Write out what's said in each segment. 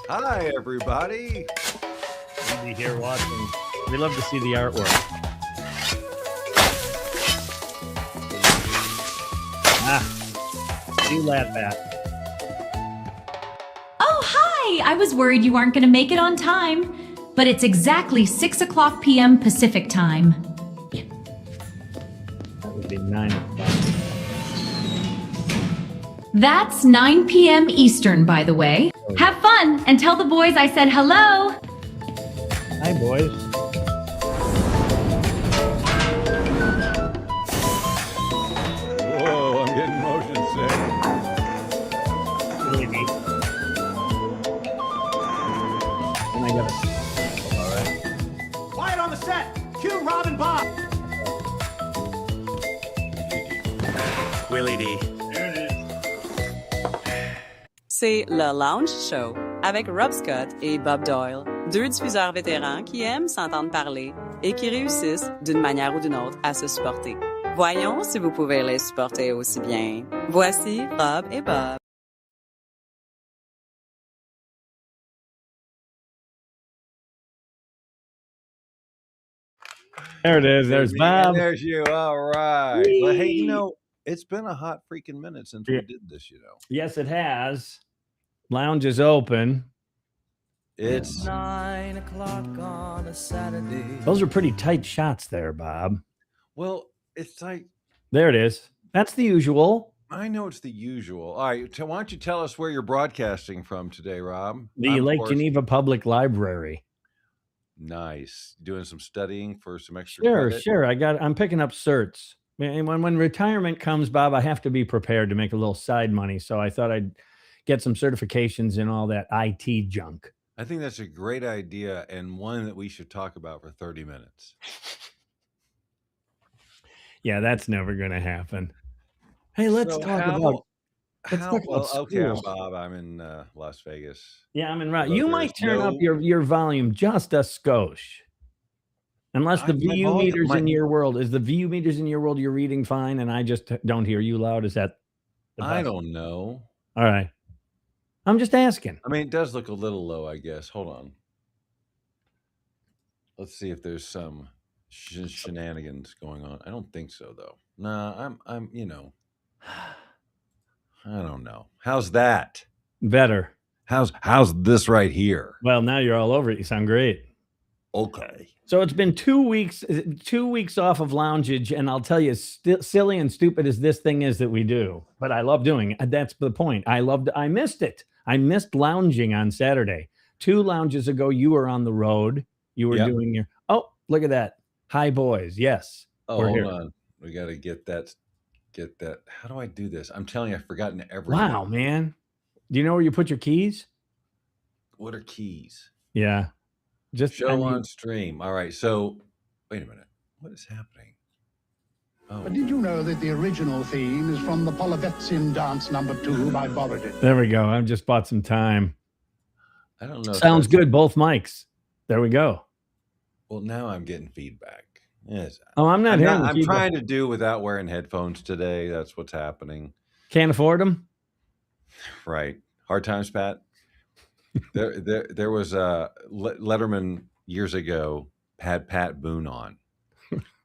Hi, everybody. We'll be here watching. We love to see the artwork. Do laugh at. Oh, hi! I was worried you aren't going to make it on time. But it's exactly 6 o'clock p.m. Pacific time. That would be 9 o'clock. That's 9 p.m. Eastern, by the way. Oh, Have fun and tell the boys I said hello. Hi, boys. Whoa, I'm getting motion sick. Really neat. And I got it. All right. Quiet on the set. Cue Rob and Bob. Willie D. C'est le Lounge Show avec Rob Scott et Bob Doyle, deux diffuseurs vétérans qui aiment s'entendre parler et qui réussissent d'une manière ou d'une autre à se supporter. Voyons si vous pouvez les supporter aussi bien. Voici Rob et Bob. There it is. There's Bob. And there's you. All right. Well, hey, it's been a hot freaking minute since we did this, Yes, it has. Lounge is open. It's 9 o'clock on a Saturday. Those are pretty tight shots there, Bob. Well, it's like there it is. That's the usual. I know it's the usual. All right. Why don't you tell us where you're broadcasting from today, Rob? The Lake Geneva Public Library. Nice. Doing some studying for some extra credit? Sure. I'm picking up certs. And when retirement comes, Bob, I have to be prepared to make a little side money. So I thought I'd get some certifications in all that IT junk. I think that's a great idea and one that we should talk about for 30 minutes. Yeah, that's never going to happen. Hey, let's talk about okay, I'm Bob. I'm in Las Vegas. Yeah, I'm in You might turn up your volume just a skosh. Unless the VU meters in your world, is the VU meters in your world you're reading fine and I just don't hear you loud? Is that I don't know. All right. I'm just asking. I mean, it does look a little low, I guess. Hold on. Let's see if there's some shenanigans going on. I don't think so, though. Nah, I'm I don't know. How's that? Better. How's this right here? Well, now you're all over it. You sound great. Okay. So it's been 2 weeks off of loungage, and I'll tell you, silly and stupid as this thing is that we do, but I love doing it. That's the point. I missed it. I missed lounging on Saturday. 2 lounges ago, you were on the road. You were doing your. Oh, look at that. Hi, boys. Yes. Oh, hold on. We got to get that. How do I do this? I'm telling you, I've forgotten everything. Wow, man. Do you know where you put your keys? What are keys? Yeah. Just show on stream. All right. So, wait a minute. What is happening? Oh. But did you know that the original theme is from the Polovetsin Dance No. 2 by Borodin? There we go. I've just bought some time. I don't know. Sounds good. Both mics. There we go. Well, now I'm getting feedback. Yes. Oh, I'm not hearing. I'm trying to do without wearing headphones today. That's what's happening. Can't afford them. Right. Hard times, Pat. There was a Letterman years ago had Pat Boone on,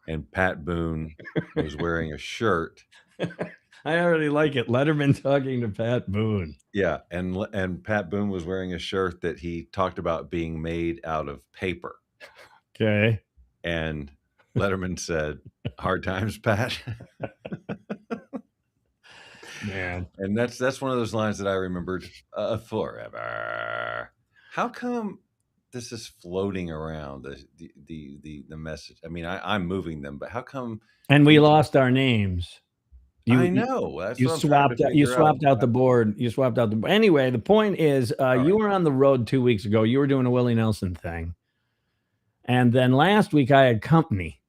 and Pat Boone was wearing a shirt. I already like it. Letterman talking to Pat Boone. Yeah, and Pat Boone was wearing a shirt that he talked about being made out of paper. Okay. And Letterman said, "Hard times, Pat." Man, and that's one of those lines that I remembered forever. How come this is floating around the message? I mean, I'm moving them, but how come? And we lost our names. I know. That's you swapped out the board. You swapped out the. Anyway, the point is, you were on the road 2 weeks ago. You were doing a Willie Nelson thing, and then last week I had company.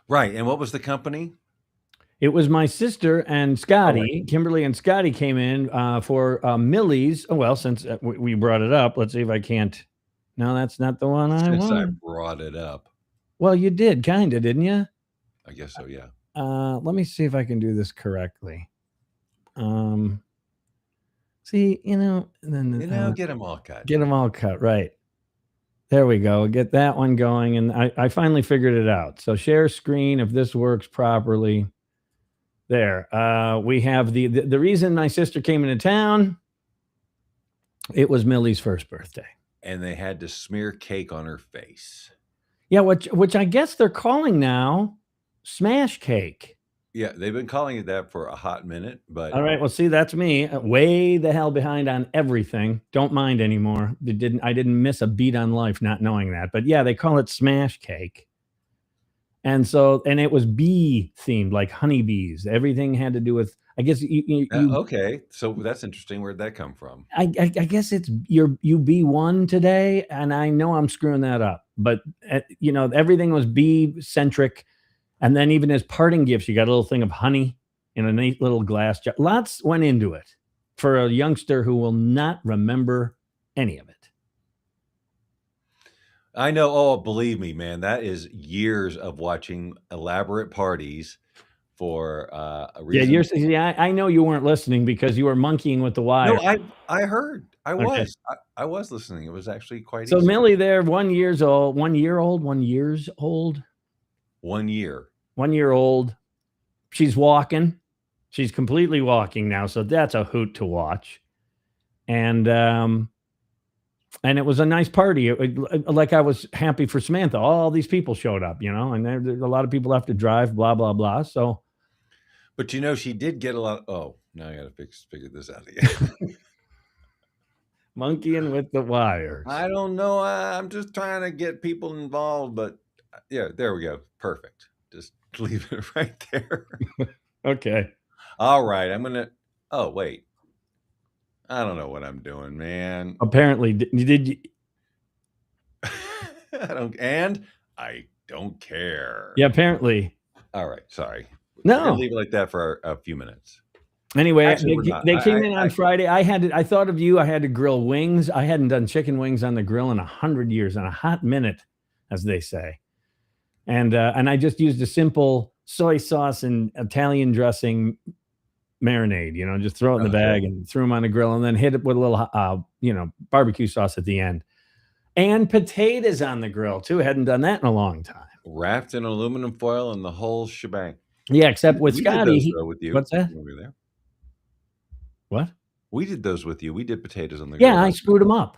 Right, and what was the company? It was my sister and Scotty. Kimberly and Scotty came in for Millie's. Oh, well, since we brought it up, let's see if I can't. No, that's not the one I want. Since I brought it up. Well, you did, kind of, didn't you? I guess so, yeah. Let me see if I can do this correctly. See, and then Get them all cut. get them all cut. Right. There we go. Get that one going. And I finally figured it out. So share screen if this works properly. There. We have the reason my sister came into town. It was Millie's first birthday. And they had to smear cake on her face. Yeah, which I guess they're calling now smash cake. Yeah, they've been calling it that for a hot minute, but All right, well, see, that's me, way the hell behind on everything. Don't mind anymore. I didn't miss a beat on life not knowing that. But yeah, they call it smash cake. And it was bee themed, like honeybees. Everything had to do with, I guess you okay. So that's interesting. Where'd that come from? I guess it's you B1 today, and I know I'm screwing that up, but everything was bee centric, and then even as parting gifts, you got a little thing of honey in a neat little glass jar. Lots went into it for a youngster who will not remember any of it. I know. Oh, believe me, man, that is years of watching elaborate parties for a reason. Yeah, I know you weren't listening because you were monkeying with the wire. No, I heard. I Okay. was. I was listening. It was actually quite So easy. Millie there, 1 year old. 1 year old. She's walking. She's completely walking now. So that's a hoot to watch. And it was a nice party. Like I was happy for Samantha. All these people showed up, and there's a lot of people have to drive, blah, blah, blah. So, But she did get a lot. Oh, now I got to figure this out again. monkeying with the wires. I don't know. I'm just trying to get people involved, but yeah, there we go. Perfect. Just leave it right there. Okay. All right. Oh, wait. I don't know what I'm doing, man. Apparently, did you? I don't care. Yeah, apparently. All right. Sorry. No. We're gonna leave it like that for a few minutes. Anyway, Actually, they came in on Friday. I thought of you. I had to grill wings. I hadn't done chicken wings on the grill in 100 years, in a hot minute, as they say. And I just used a simple soy sauce and Italian dressing marinade. Just throw it in the bag and threw them on the grill, and then hit it with a little, barbecue sauce at the end, and potatoes on the grill too. I hadn't done that in a long time. Wrapped in aluminum foil and the whole shebang. Yeah, except with Scotty. Did those, with you. What's that? When we were there. What? We did those with you. We did potatoes on the grill. Yeah, I screwed them up.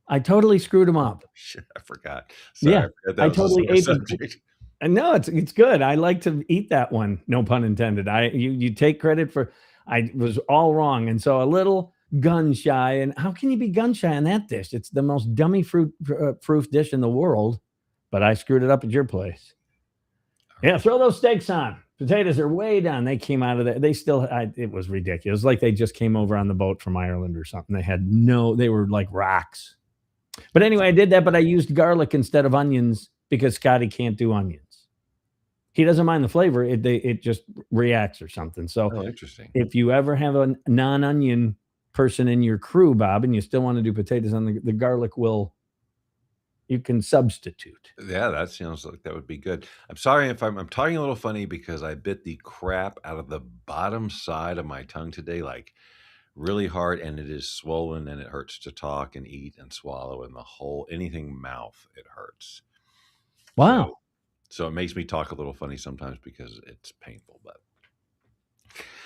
I totally screwed them up. Shit, I forgot. Sorry, Yeah, I totally ate them. And no, it's good. I like to eat that one. No pun intended. You take credit for. I was all wrong, and so a little gun shy. And how can you be gun shy on that dish? It's the most dummy proof dish in the world. But I screwed it up at your place. Yeah, throw those steaks on. Potatoes are way down. They came out of there. It was ridiculous. Like they just came over on the boat from Ireland or something. They were like rocks. But anyway, I did that, but I used garlic instead of onions because Scotty can't do onions. He doesn't mind the flavor. It just reacts or something. So interesting. If you ever have a non-onion person in your crew, Bob, and you still want to do potatoes on the garlic you can substitute. Yeah, that sounds like that would be good. I'm sorry if I'm talking a little funny because I bit the crap out of the bottom side of my tongue today, like really hard, and it is swollen and it hurts to talk and eat and swallow, and anything mouth, it hurts. Wow. So it makes me talk a little funny sometimes because it's painful. But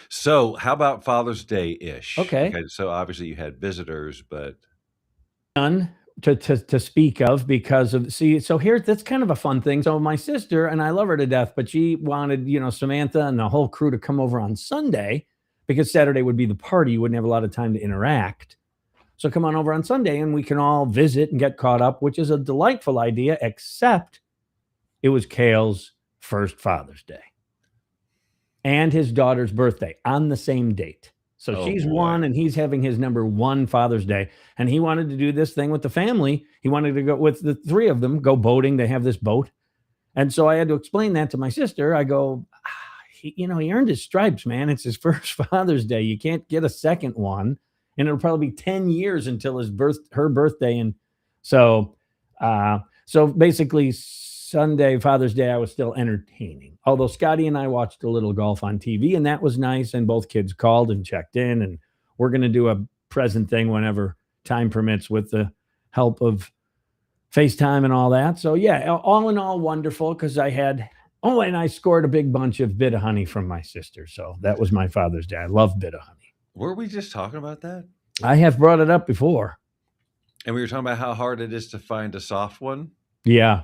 so how about Father's Day-ish? Okay. So obviously you had visitors, but none to speak of because of so here that's kind of a fun thing. So my sister, and I love her to death, but she wanted Samantha and the whole crew to come over on Sunday because Saturday would be the party. You wouldn't have a lot of time to interact. So come on over on Sunday and we can all visit and get caught up, which is a delightful idea, except it was Cale's first Father's Day and his daughter's birthday on the same date. So she's one and he's having his number one Father's Day. And he wanted to do this thing with the family. He wanted to go with the three of them, go boating. They have this boat. And so I had to explain that to my sister. I go, he earned his stripes, man. It's his first Father's Day. You can't get a second one. And it'll probably be 10 years until her birthday. And so basically Sunday, Father's Day, I was still entertaining. Although Scotty and I watched a little golf on TV, and that was nice. And both kids called and checked in. And we're going to do a present thing whenever time permits with the help of FaceTime and all that. So yeah, all in all, wonderful because I had. Oh, and I scored a big bunch of bit of honey from my sister. So that was my Father's Day. I love bit of honey. Were we just talking about that? I have brought it up before. And we were talking about how hard it is to find a soft one. Yeah.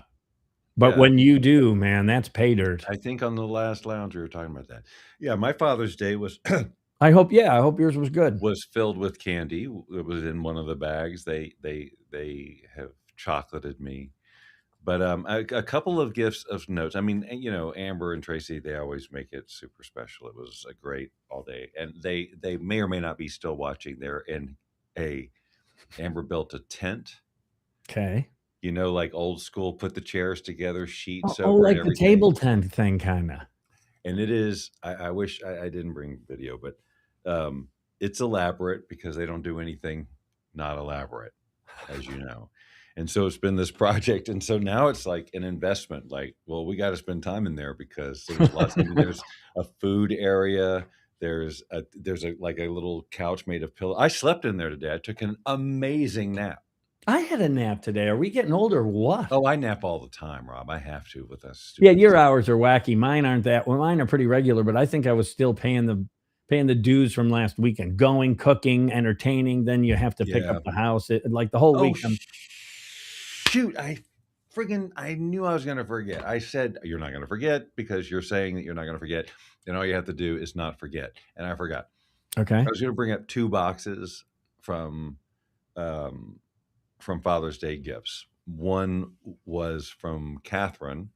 But Yeah. when you do, man, that's pay dirt. I think on the last lounge we were talking about that. Yeah, my Father's Day was I hope yours was good. was filled with candy. It was in one of the bags. They have chocolated me. But a couple of gifts of notes. I mean, Amber and Tracy, they always make it super special. It was a great all day, and they may or may not be still watching. They're in Amber built a tent. Okay. Like old school, put the chairs together, sheets Oh, over like everything. the table tent thing, kind of. And it is. I wish I didn't bring video, but it's elaborate because they don't do anything not elaborate, as you know. And so it's been this project, and so now it's like an investment. Like, well, we got to spend time in there because there's lots. There's a food area. There's a little couch made of pillows. I slept in there today. I took an amazing nap. I had a nap today. Are we getting older or what? Oh, I nap all the time, Rob. I have to with us. Yeah, your hours are wacky. Mine aren't that. Well, mine are pretty regular, but I think I was still paying the dues from last weekend. Going, cooking, entertaining. Then you have to pick up the house. Like the whole week. Shoot, I knew I was going to forget. I said, you're not going to forget because you're saying that you're not going to forget. And all you have to do is not forget. And I forgot. Okay. I was going to bring up 2 boxes from Father's Day gifts. One was from Catherine,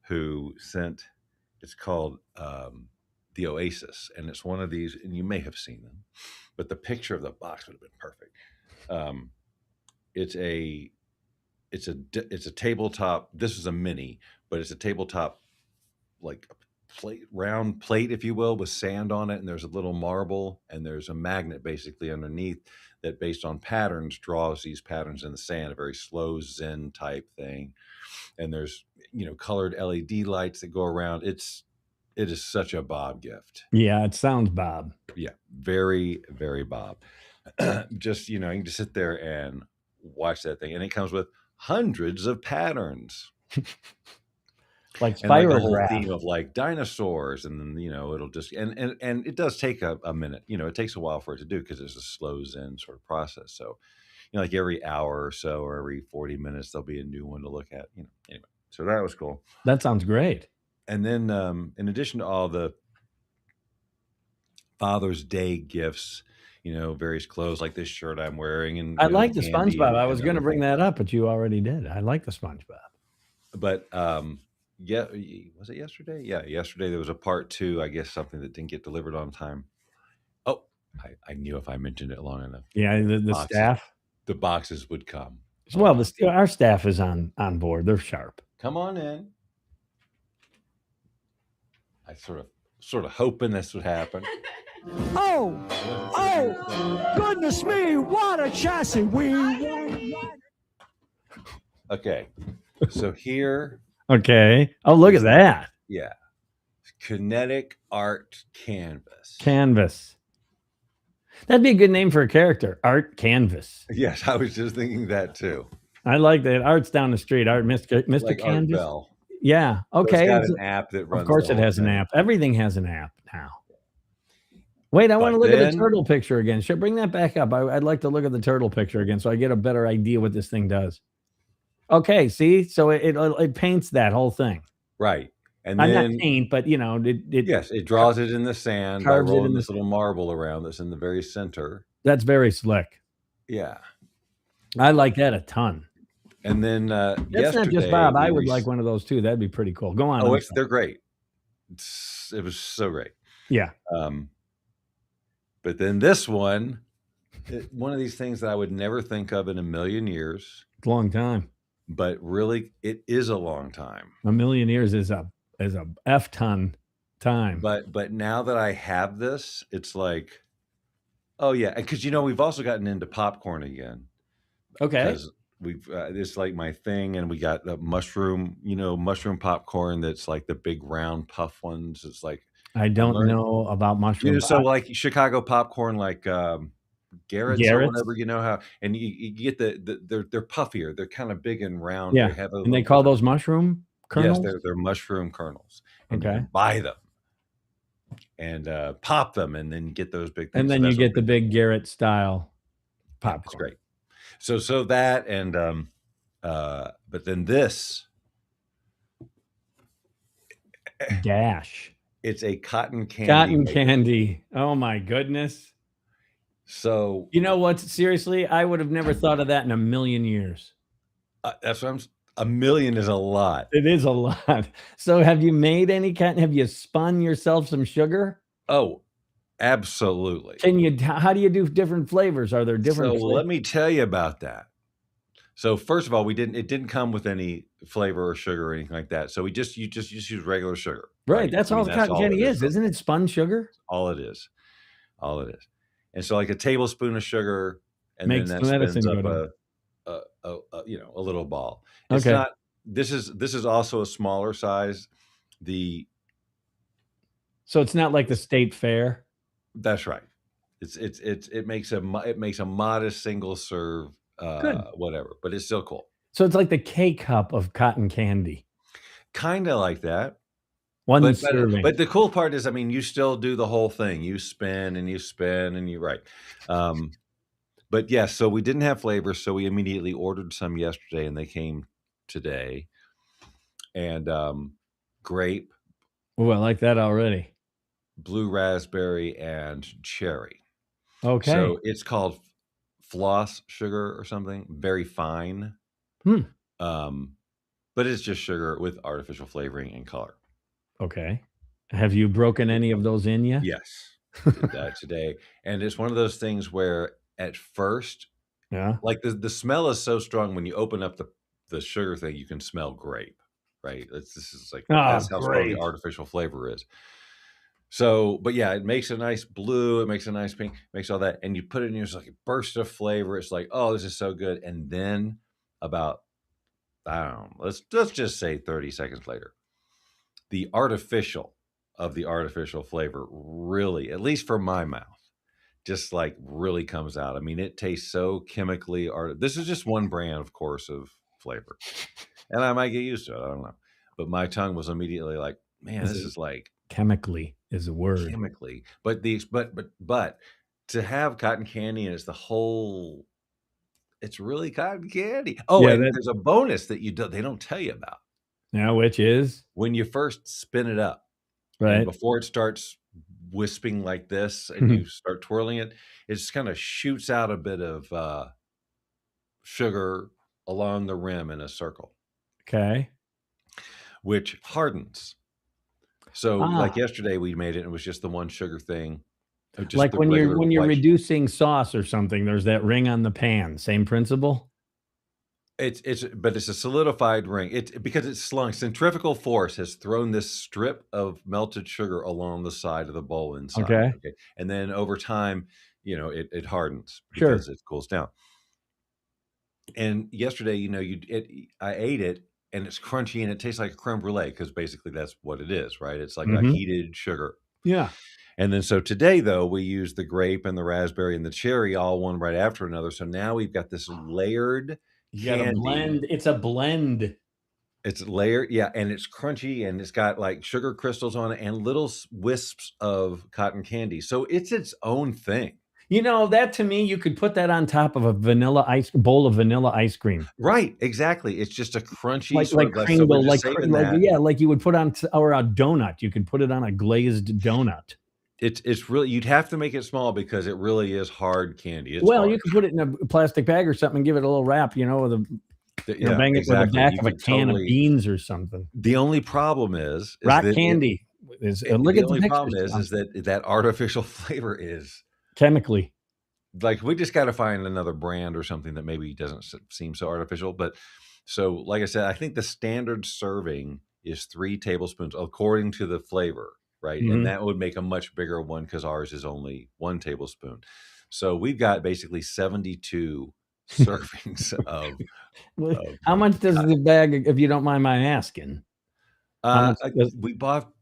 who sent, it's called the Oasis. And it's one of these, and you may have seen them, but the picture of the box would have been perfect. It's a tabletop. This is a mini, but it's a tabletop, like round plate, if you will, with sand on it. And there's a little marble and there's a magnet basically underneath that, based on patterns, draws these patterns in the sand, a very slow Zen type thing. And there's, colored LED lights that go around. It is such a Bob gift. Yeah, it sounds Bob. Yeah, very, very Bob. Just, you can just sit there and watch that thing. And it comes with hundreds of patterns. Like and like the spirograph. whole theme of like dinosaurs, and then it'll just and it does take a minute. It takes a while for it to do because it's a slow Zen sort of process. So, like every hour or so, or every 40 minutes, there'll be a new one to look at. Anyway, so that was cool. That sounds great. And then, in addition to all the Father's Day gifts, various clothes like this shirt I'm wearing, and I like the SpongeBob. I was going to bring that up, but you already did. I like the SpongeBob. But yeah, was it yesterday? Yeah, yesterday there was a part 2. I guess something that didn't get delivered on time. Oh, I knew if I mentioned it long enough. Yeah, the staff. The boxes would come. Well, our staff is on board. They're sharp. Come on in. I sort of hoping this would happen. Oh, goodness me, what a chassis Okay, so here. Okay. Oh, look at that. Yeah. Kinetic Art Canvas. Canvas. That'd be a good name for a character. Art Canvas. Yes, I was just thinking that too. I like that. Art's down the street. Art, Mr. Like Canvas. Art Bell. Yeah. Okay. It's got an app that runs. Of course, it has an app. Everything has an app now. Wait, I want to look at the turtle picture again. Should bring that back up. I'd like to look at the turtle picture again so I get a better idea what this thing does. Okay, see, so it paints that whole thing, right? And I'm then not paint, but it draws it in the sand by rolling this little marble around that's in the very center. That's very slick. Yeah, I like that a ton. And then that's not just Bob. I would like one of those too. That'd be pretty cool. Go on. Oh, they're great. It was so great. Yeah. But then this one of these things that I would never think of in a million years. It's a long time. But really, it is a long time. A million years is a F ton time. But now that I have this, it's like, oh yeah, because we've also gotten into popcorn again. Okay. Because it's like my thing, and we got the mushroom popcorn that's like the big round puff ones. It's like I don't know about mushroom. So like Chicago popcorn, like Garrett's or whatever, you know how, and you get they're puffier. They're kind of big and round. Yeah. They have a And they little call different. those mushroom Yes, kernels? they're mushroom kernels, and you Okay. can buy them and pop them, and then get those big things. And So then you that's what get the we do. big Garrett style Yeah, it's popcorn. great. So that and but then this, Dash. it's a cotton candy Cotton maker. candy. Oh my goodness. So You know what? Seriously, I would have never thought of that in a million years. that's what a million is a lot. It is a lot. So have you made any kind? Have you spun yourself some sugar? Oh, absolutely. Can you? How do you do different flavors? Are there different? So let me tell you about that. So first of all, it didn't come with any flavor or sugar or anything like that. So you just use regular sugar. Right. That's I all mean, cotton candy it is, isn't it? Spun sugar all it is. All it is. And so like a tablespoon of sugar, and makes then the that medicine spins up go a a little ball. It's Okay. not. This is also a smaller size. So it's not like the state fair. That's right. It makes a modest single serve Good. whatever, but it's still cool. So it's like the K-cup of cotton candy. Kind of like that. One serving. But the cool part is, I mean, you still do the whole thing. You spin and you spin and you right. But yes, so we didn't have flavors, so we immediately ordered some yesterday, and they came today. And grape, Oh, I like that already. blue raspberry, and cherry. Okay. So it's called floss sugar or something, very fine. But it's just sugar with artificial flavoring and color. Okay. Have you broken any of those in yet? Yes, did that today, and it's one of those things where at first, Yeah. like the smell is so strong when you open up the sugar thing, you can smell grape, right? This is like that's how strong the great. artificial flavor is. So, but yeah, it makes a nice blue, it makes a nice pink, makes all that, and you put it in your, it's like a burst of flavor. It's like, oh, this is so good. And then about, I don't know, let's just say 30 seconds later, the artificial of the artificial flavor really, at least for my mouth, just like really comes out. I mean, it tastes so chemically this is just one brand, of course, of flavor, and I might get used to it. I don't know, but my tongue was immediately like, man, this is like chemically is a word. Chemically, but to have cotton candy and it's the whole, it's really cotton candy. Oh, Yeah, and that- there's a bonus that they don't tell you about Yeah, which is when you first spin it up, right. and before it starts wisping like this, and you start twirling it, it just kind of shoots out a bit of sugar along the rim in a circle, Okay. which hardens. So, like yesterday, we made it. It was just the one sugar thing. Just Like the when you're regular white reducing sauce or something, there's that ring on the pan. Same principle. It's a solidified ring. Because it's slung. Centrifugal force has thrown this strip of melted sugar along the side of the bowl inside. Okay. And then over time, it hardens Sure. because it cools down. And yesterday, I ate it, and it's crunchy and it tastes like a creme brulee, because basically that's what it is, right? It's like a heated sugar. Yeah. And then so today, though, we used the grape and the raspberry and the cherry all one right after another. So now we've got this layered You got a candy. blend. It's a blend. It's layered, yeah, and it's crunchy, and it's got like sugar crystals on it and little wisps of cotton candy. So it's its own thing. That to me, you could put that on top of a bowl of vanilla ice cream. Right, exactly. It's just a crunchy like Kringle, like you would put on or a donut. You could put it on a glazed donut. It's really, you'd have to make it small because it really is hard candy. It's well, hard. you could put it in a plastic bag or something and give it a little wrap, with a bang it with the back of a can of beans or something. The only problem is rock candy. The only problem is that artificial flavor is chemically. Like, we just got to find another brand or something that maybe doesn't seem so artificial. But so, like I said, I think the standard serving is 3 tablespoons according to the flavor, right? And that would make a much bigger one because ours is only 1 tablespoon. So we've got basically 72 servings of. How much does the bag, if you don't mind my asking? We bought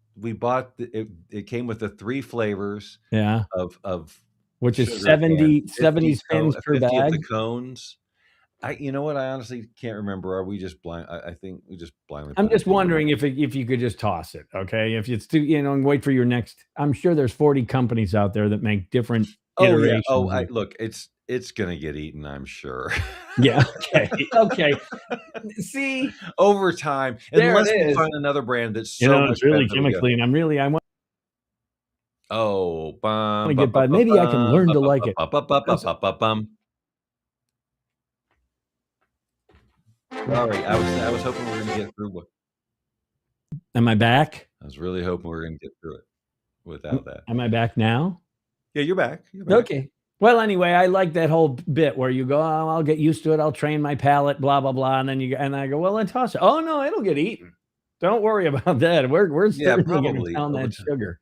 it came with the 3 flavors. Yeah. of which is sugar 70 can, 70 spins per 50 of bag. the cones. You know what? I honestly can't remember. Are we just blind? I think we just blindly. I'm put it just in. wondering if you could just toss it, okay? If it's too, and wait for your next. I'm sure there's 40 companies out there that make different Oh yeah. iterations. Oh, look, it's gonna get eaten, I'm sure. Yeah. Okay. Okay. See, Over time, There unless it we is. find another brand that's so much it's really better. We go, chemically, and I want oh, to get by. Maybe I can learn to like it. Sorry, I was hoping we were gonna get through. Am I back? I was really hoping we were gonna get through it without that. Am I back now? Yeah, you're back. You're back. Okay. Well, anyway, I like that whole bit where you go, oh, I'll get used to it. I'll train my palate, blah, blah, blah. And then I go, well, then toss it. Oh, no, it'll get eaten. Don't worry about that. We're certainly going to pound that sugar.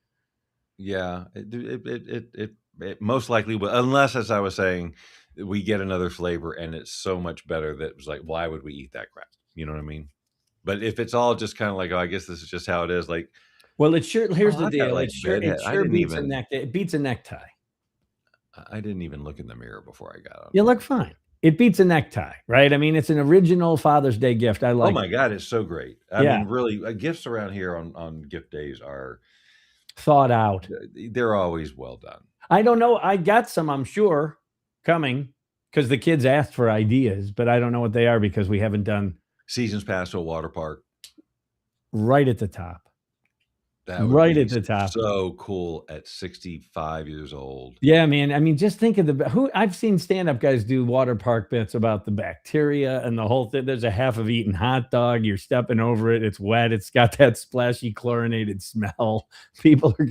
Yeah, it most likely will, unless, as I was saying, we get another flavor and it's so much better that it was like, why would we eat that crap? You know what I mean? But if it's all just kind of like, oh, I guess this is just how it is. Like, well, it sure. Here's the I got, deal. like, It sure bedhead. beats a necktie. It beats a necktie. I didn't even look in the mirror before I got on. You look fine. It beats a necktie, right? I mean, it's an original Father's Day gift. I like. Oh my God, it's so great. I mean, really, gifts around here on gift days are thought out. They're always well done. I don't know. I got some, I'm sure, coming because the kids asked for ideas, but I don't know what they are because we haven't done seasons pass to a water park. Right at the top. That would right be at the top. So cool at 65 years old. Yeah, man. I mean, just think of who I've seen stand-up guys do water park bits about the bacteria and the whole thing. There's a half of eaten hot dog. You're stepping over it. It's wet. It's got that splashy chlorinated smell. People are,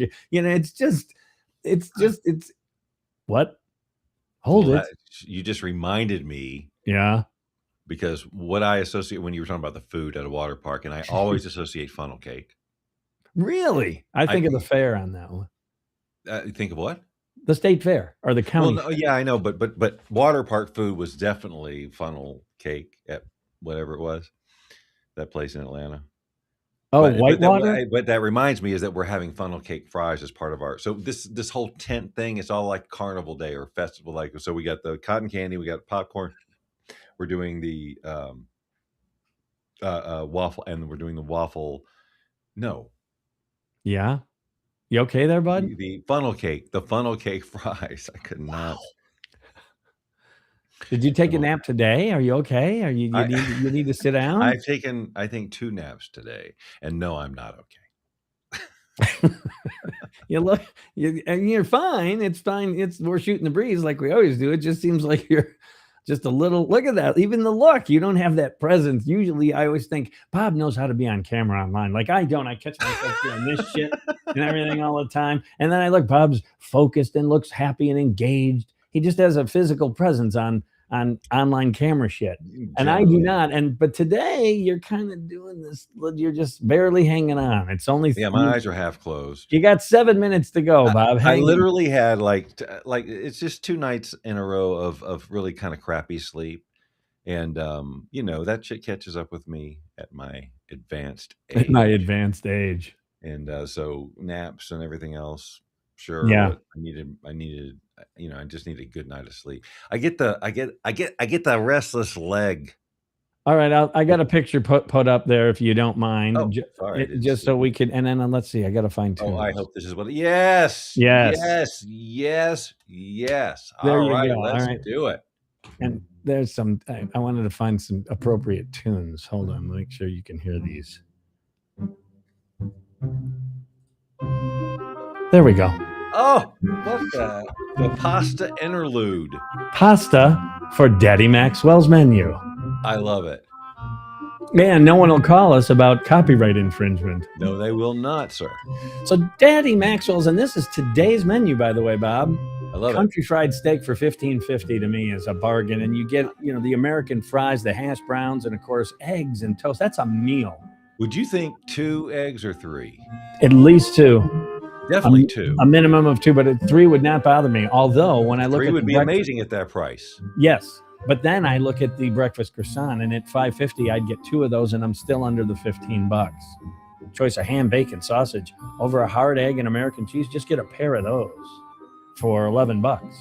it's what? Hold it. You just reminded me. Yeah. Because what I associate when you were talking about the food at a water park, and I always associate funnel cake. Really? I think of the fair on that one. Think of what? The state fair or the county. Well, no, yeah, I know, but water park food was definitely funnel cake at whatever it was, that place in Atlanta. Oh, Whitewater. But that reminds me is that we're having funnel cake fries as part of our. So this whole tent thing, it's all like carnival day or festival. Like, so we got the cotton candy, we got popcorn. We're doing the waffle, and we're doing the waffle. No. Yeah. You okay there, bud? The funnel cake fries. I could not. Did you take a nap today? Are you okay? Are you need to sit down? I've taken, I think, 2 naps today, and no, I'm not okay. You're fine. It's fine. We're shooting the breeze like we always do. It just seems like you're just a little. Look at that. Even the look. You don't have that presence. Usually, I always think Bob knows how to be on camera online. Like I don't. I catch myself doing this shit and everything all the time. And then I look. Bob's focused and looks happy and engaged. He just has a physical presence on online camera shit. And I do not. But today you're kind of doing this. You're just barely hanging on. It's only my eyes are half closed. You got 7 minutes to go, Bob. I literally had like it's just 2 nights in a row of really kind of crappy sleep. And that shit catches up with me at my advanced age. At my advanced age. And so naps and everything else. Sure. Yeah. I needed, I just need a good night of sleep. I get the restless leg. All right. I got a picture put up there if you don't mind. Oh, sorry. Just so we can, and then let's see, I got to find two. Oh, I hope this is what, yes. There All you right, go. let's do it. And there's some, I wanted to find some appropriate tunes. Hold on. Make sure you can hear these. There we go. Oh, what the pasta interlude. Pasta for Daddy Maxwell's menu. I love it. Man, no one will call us about copyright infringement. No, they will not, sir. So Daddy Maxwell's, and this is today's menu, by the way, Bob. I love Country fried steak for $15.50 to me is a bargain. And you get, the American fries, the hash browns, and of course, eggs and toast. That's a meal. Would you think 2 eggs or 3? At least 2. Definitely 2. A minimum of 2, but 3 would not bother me. Although when I look 3 at would be amazing at that price. Yes. But then I look at the breakfast croissant, and at $5.50, I'd get 2 of those, and I'm still under the $15. Choice of ham, bacon, sausage over a hard egg and American cheese. Just get a pair of those. for $11.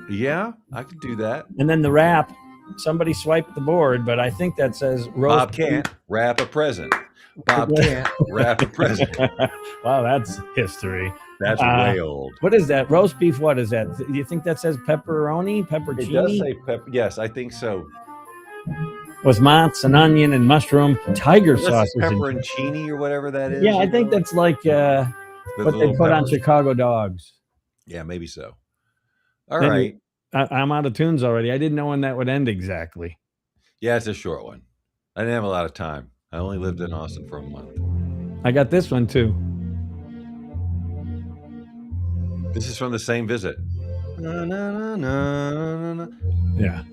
Yeah, I could do that. And then the wrap, somebody swiped the board, but I think that says roast Bob can't wrap a present. Bob can't wrap a present. Wow, that's history. That's way old. What is that? Roast beef, what is that? Do you think that says pepperoni? Peppercini? It does say pepper. Yes, I think so. With mozz and onion and mushroom, tiger sauce. Pepperoncini or whatever that is. Yeah, I think that's like what they put on Chicago dogs. Yeah, maybe so. All right. I'm out of tunes already. I didn't know when that would end exactly. Yeah, it's a short one. I didn't have a lot of time. I only lived in Austin for a month. I got this one too. This is from the same visit. Na, na, na, na, na. Yeah.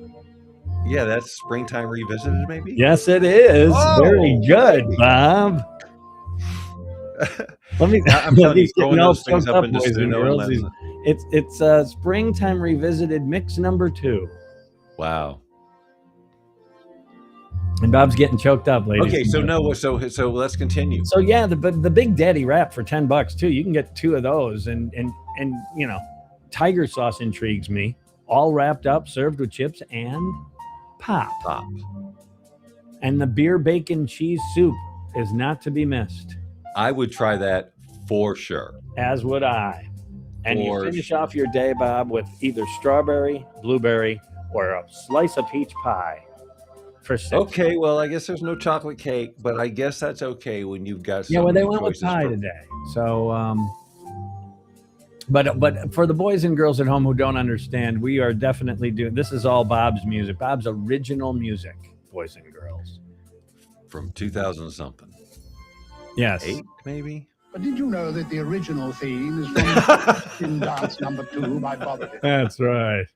Yeah, that's Springtime Revisited, maybe? Yes, it is. Oh, very good, baby. Bob. Let me. I'm telling you, throwing those things up into It's Springtime Revisited mix number 2. Wow. And Bob's getting choked up, ladies. Okay, so let's continue. So yeah, the Big Daddy wrap for $10 too. You can get 2 of those, and you know, tiger sauce intrigues me. All wrapped up, served with chips and pop. And the beer bacon cheese soup is not to be missed. I would try that for sure. As would I. And you finish off your day, Bob, with either strawberry, blueberry, or a slice of peach pie. For $6. Okay, well, I guess there's no chocolate cake, but I guess that's okay when you've got. Yeah, well, they went with pie today. So, but for the boys and girls at home who don't understand, we are definitely doing. This is all Bob's music, Bob's original music, boys and girls. From 2000 something. Yes. 8 maybe. But did you know that the original theme is from in Dance Number 2 by Bobbity? That's right.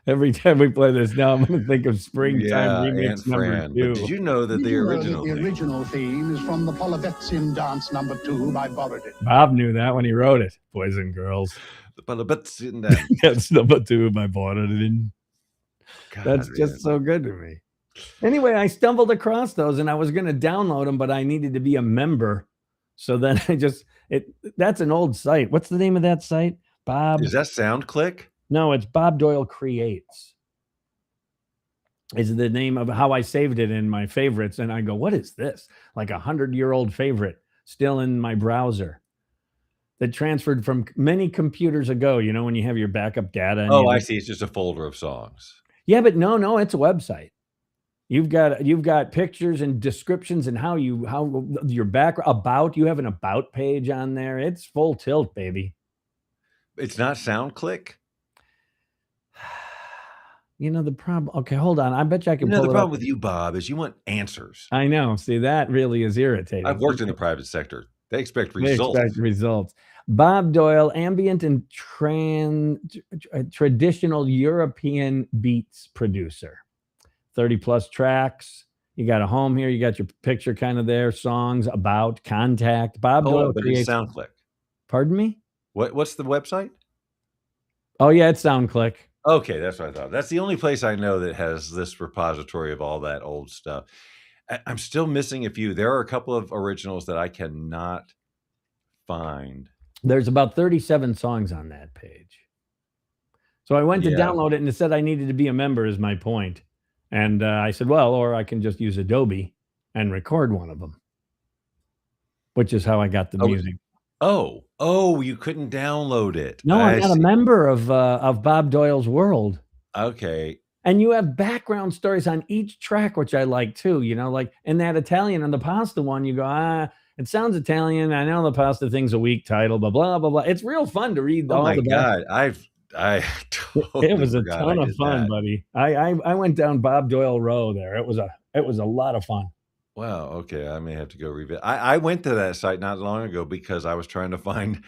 Every time we play this now, I'm going to think of Springtime Remix number 2. But did you know that the original theme is from the Polovetsin Dance Number 2 by Bobbity? Bob knew that when he wrote it, boys and girls. The Polovetsin Dance. That's number 2 by Bobbity. That's just so good to me. Anyway, I stumbled across those and I was going to download them, but I needed to be a member. So then that's an old site. What's the name of that site? Bob. Is that SoundClick? No, it's Bob Doyle Creates. Is the name of how I saved it in my favorites. And I go, what is this? Like 100-year-old favorite still in my browser that transferred from many computers ago. You know, when you have your backup data. And I see. It's just a folder of songs. Yeah, but no, it's a website. You've got pictures and descriptions and how your background about. You have an about page on there. It's full tilt, baby. It's not SoundClick. You know the problem. Okay, hold on. I bet you I can. The problem with you, Bob, is you want answers. I know. See, that really is irritating. I've worked in the private sector. They expect results. They expect results. Bob Doyle, ambient and traditional European beats producer. 30+ tracks. You got a home here. You got your picture kind of there. Songs about contact. Bob Doyle creates SoundClick. Pardon me? What's the website? Oh yeah, it's SoundClick. Okay, that's what I thought. That's the only place I know that has this repository of all that old stuff. I'm still missing a few. There are a couple of originals that I cannot find. There's about 37 songs on that page. So I went to download it and it said I needed to be a member is my point. And I said, well, or I can just use Adobe and record one of them, which is how I got the music. Oh, you couldn't download it. No, I'm not a member of Bob Doyle's World. Okay. And you have background stories on each track, which I like too. You know, like in that Italian and the pasta one, you go, it sounds Italian. I know the pasta thing's a weak title, blah, blah, blah, blah. It's real fun to read all the God. I totally it was a ton of fun, buddy. I went down Bob Doyle Row there. It was a lot of fun. Wow. Okay. I may have to go revisit. I went to that site not long ago because I was trying to find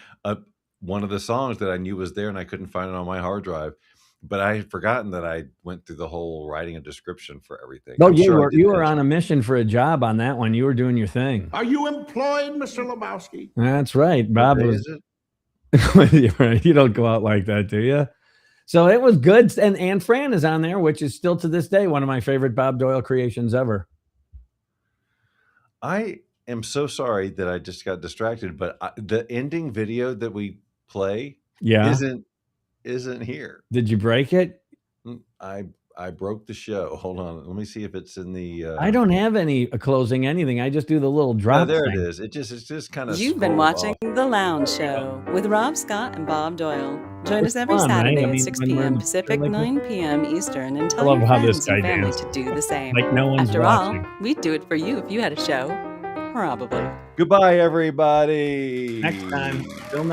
one of the songs that I knew was there and I couldn't find it on my hard drive. But I had forgotten that I went through the whole writing a description for everything. No, you were on a mission for a job on that one. You were doing your thing. Are you employed, Mr. Lebowski? That's right. Bob was. You don't go out like that, do you? So it was good. And Anne Fran is on there, which is still to this day one of my favorite Bob Doyle creations ever. I am so sorry that I just got distracted, but the ending video that we play Yeah. isn't here. Did you break it? I broke the show. Hold on. Let me see if it's in the. I don't have any closing anything. I just do the little No, drop there thing. it is. It's just kind of. You've been watching The Lounge Show with Rob Scott and Bob Doyle. Join us every fun, right? Saturday I at mean, 6 when we're p.m. in- Pacific, like- 9 p.m. Eastern, and I tell love your how this friends and guy family dances. to do the same. Like no one's After watching. all, we'd do it for you if you had a show. Probably. Goodbye, everybody. Next time. Till next